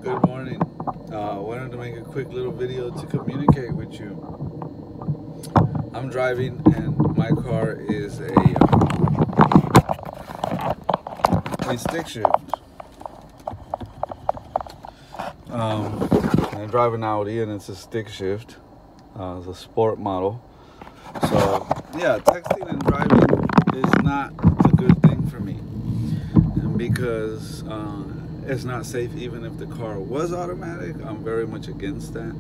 Good morning. Wanted to make a quick little video to communicate with you. I'm driving and my car is a stick shift. I drive an Audi and it's a stick shift. It's a sport model. So yeah, texting and driving is not a good thing for me, and because it's not safe. Even if the car was automatic, I'm very much against that.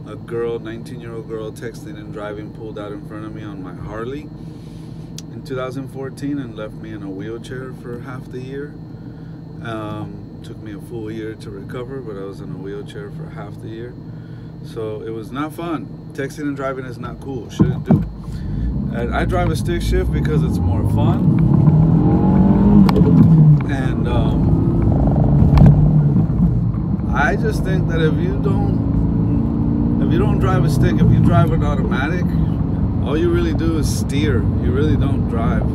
A girl, 19-year-old girl, texting and driving, pulled out in front of me on my Harley in 2014 and left me in a wheelchair for half the year. Took me a full year to recover, but I was in a wheelchair for half the year. So it was not fun. Texting and driving is not cool. Shouldn't do. And I drive a stick shift because it's more fun. And I just think that if you don't drive a stick, if you drive an automatic, all you really do is steer. You really don't drive.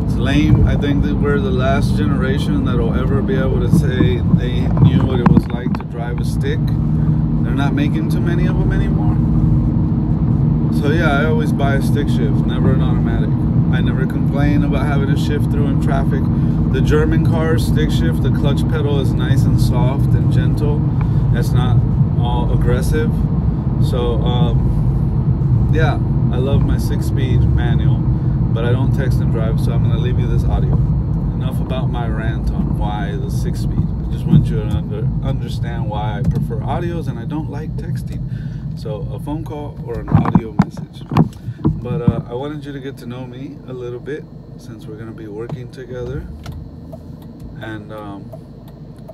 It's lame. I think that we're the last generation that'll ever be able to say they knew what it was like to drive a stick. They're not making too many of them anymore. So yeah, I always buy a stick shift, never an automatic. I never complain about having to shift through in traffic. The German cars, stick shift, the clutch pedal is nice and soft and gentle. It's not all aggressive. So yeah, I love my 6-speed manual, but I don't text and drive, so I'm gonna leave you this audio. Enough about my rant on why the 6-speed. I just want you to understand why I prefer audios and I don't like texting. So a phone call or an audio message. But I wanted you to get to know me a little bit, since we're gonna be working together, and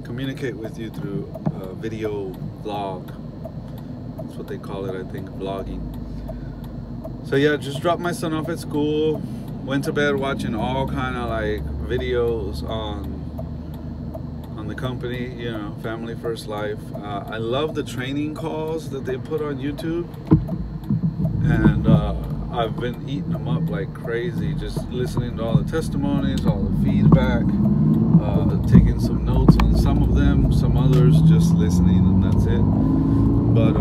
communicate with you through a video vlog. That's what they call it, I think, vlogging. So yeah, just dropped my son off at school, went to bed watching all kind of like videos on the company, you know, Family First Life. I love the training calls that they put on YouTube, and I've been eating them up like crazy, just listening to all the testimonies, all the feedback, taking some notes on some of them, some others just listening, and that's it. But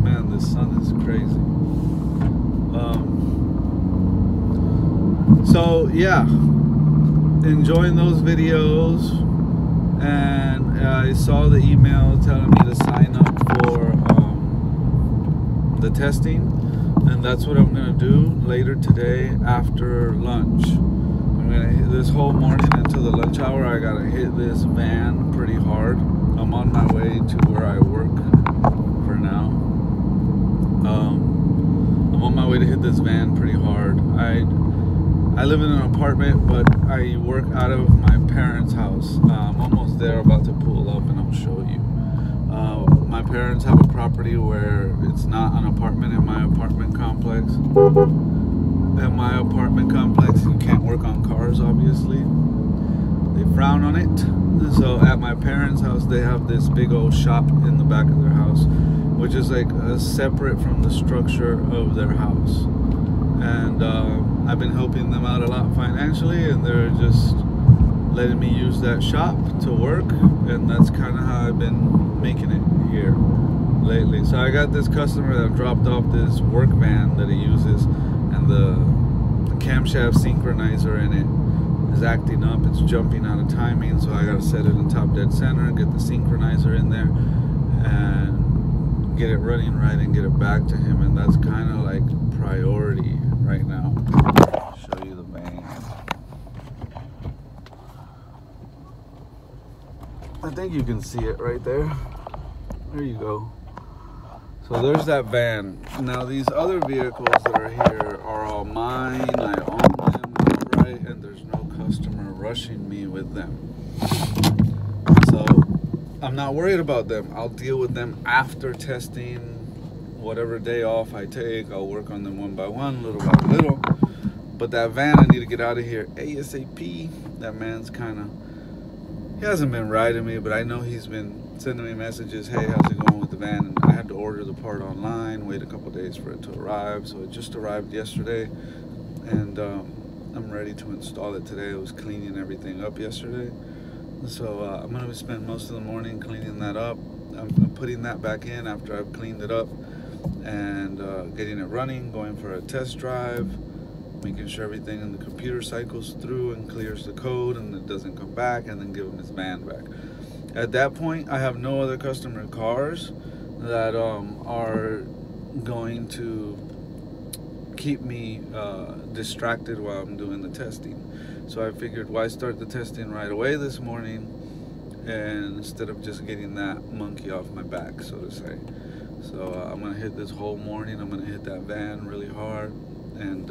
man, this sun is crazy. So yeah, enjoying those videos. And I saw the email telling me to sign up for the testing, and that's what I'm gonna do later today after lunch. I'm gonna hit this whole morning until the lunch hour. I gotta hit this van pretty hard. I'm on my way to where I work for now. I'm on my way to hit this van pretty hard. I live in an apartment, but I work out of my parents' house. I'm almost there, about to pull up, and I'll show you. My parents have a property where it's not an apartment in my apartment complex. In my apartment complex, you can't work on cars, obviously. They frown on it. So at my parents' house, they have this big old shop in the back of their house, which is like separate from the structure of their house. And I've been helping them out a lot financially, and they're just letting me use that shop to work, and that's kind of how I've been making it here lately. So I got this customer that dropped off this work van that he uses, and the camshaft synchronizer in it is acting up. It's jumping out of timing, so I got to set it in top dead center, get the synchronizer in there, and get it running right and get it back to him. And that's kind of like priority right now. I'll show you the van. I think you can see it right there. There you go. So there's that van. Now these other vehicles that are here are all mine. I own them, right? And there's no customer rushing me with them. So I'm not worried about them. I'll deal with them after testing. Whatever day off I take, I'll work on them one by one, little by little. But that van, I need to get out of here ASAP. That man's kind of, he hasn't been riding me, but I know he's been sending me messages, hey, how's it going with the van? And I had to order the part online, wait a couple days for it to arrive. So it just arrived yesterday, and I'm ready to install it today. I was cleaning everything up yesterday. So I'm going to spend most of the morning cleaning that up. I'm putting that back in after I've cleaned it up and getting it running, going for a test drive, making sure everything in the computer cycles through and clears the code and it doesn't come back, and then give him his van back. At that point, I have no other customer cars that are going to keep me distracted while I'm doing the testing. So I figured, why start the testing right away this morning, and instead of just getting that monkey off my back, so to say. So I'm gonna hit this whole morning. I'm gonna hit that van really hard and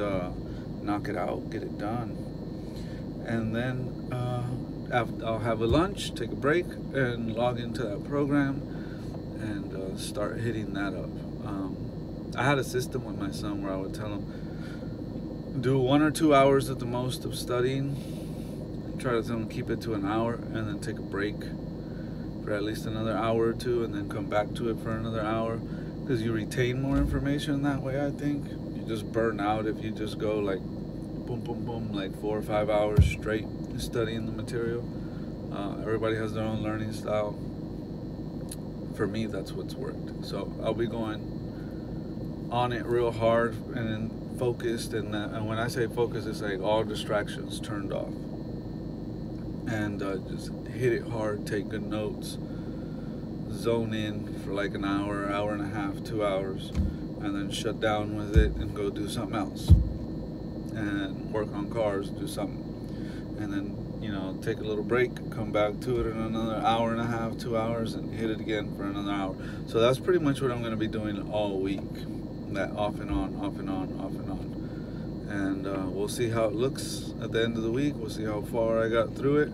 knock it out, get it done, and then I'll have a lunch, take a break, and log into that program and start hitting that up. I had a system with my son where I would tell him, do 1 or 2 hours at the most of studying, try to tell him keep it to an hour, and then take a break for at least another hour or two, and then come back to it for another hour, because you retain more information that way. I think you just burn out if you just go like boom boom boom, like 4 or 5 hours straight studying the material. Everybody has their own learning style. For me, that's what's worked. So I'll be going on it real hard and then focused, and when I say focused, it's like all distractions turned off, and just hit it hard, take good notes, zone in for like an hour, hour and a half, 2 hours, and then shut down with it and go do something else and work on cars, do something, and then, you know, take a little break, come back to it in another hour and a half, 2 hours, and hit it again for another hour. So that's pretty much what I'm going to be doing all week, that off and on, off and on, off and on. And we'll see how it looks at the end of the week. We'll see how far I got through it.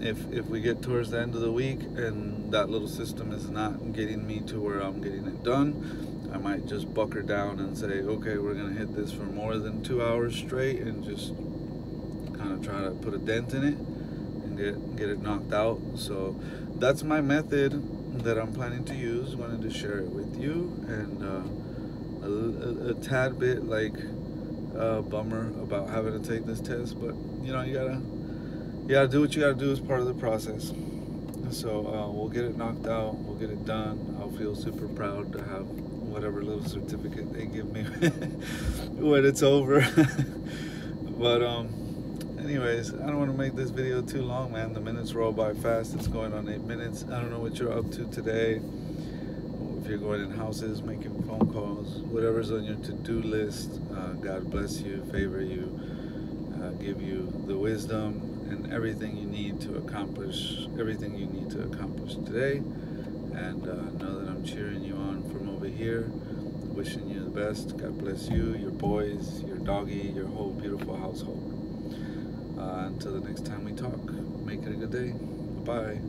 If we get towards the end of the week and that little system is not getting me to where I'm getting it done, I might just bucker down and say, okay, we're gonna hit this for more than 2 hours straight, and just kind of try to put a dent in it and get it knocked out. So that's my method that I'm planning to use. Wanted to share it with you, and a tad bit like bummer about having to take this test, but you know, you gotta do what you gotta do as part of the process. So we'll get it knocked out, we'll get it done. I'll feel super proud to have whatever little certificate they give me when it's over. But anyways, I don't want to make this video too long, man. The minutes roll by fast. It's going on 8 minutes. I don't know what you're up to today. If you're going in houses, making phone calls, whatever's on your to-do list, God bless you, favor you, give you the wisdom and everything you need to accomplish today. And know that I'm cheering you on from over here, wishing you the best. God bless you, your boys, your doggy, your whole beautiful household. Until the next time we talk, make it a good day. Bye.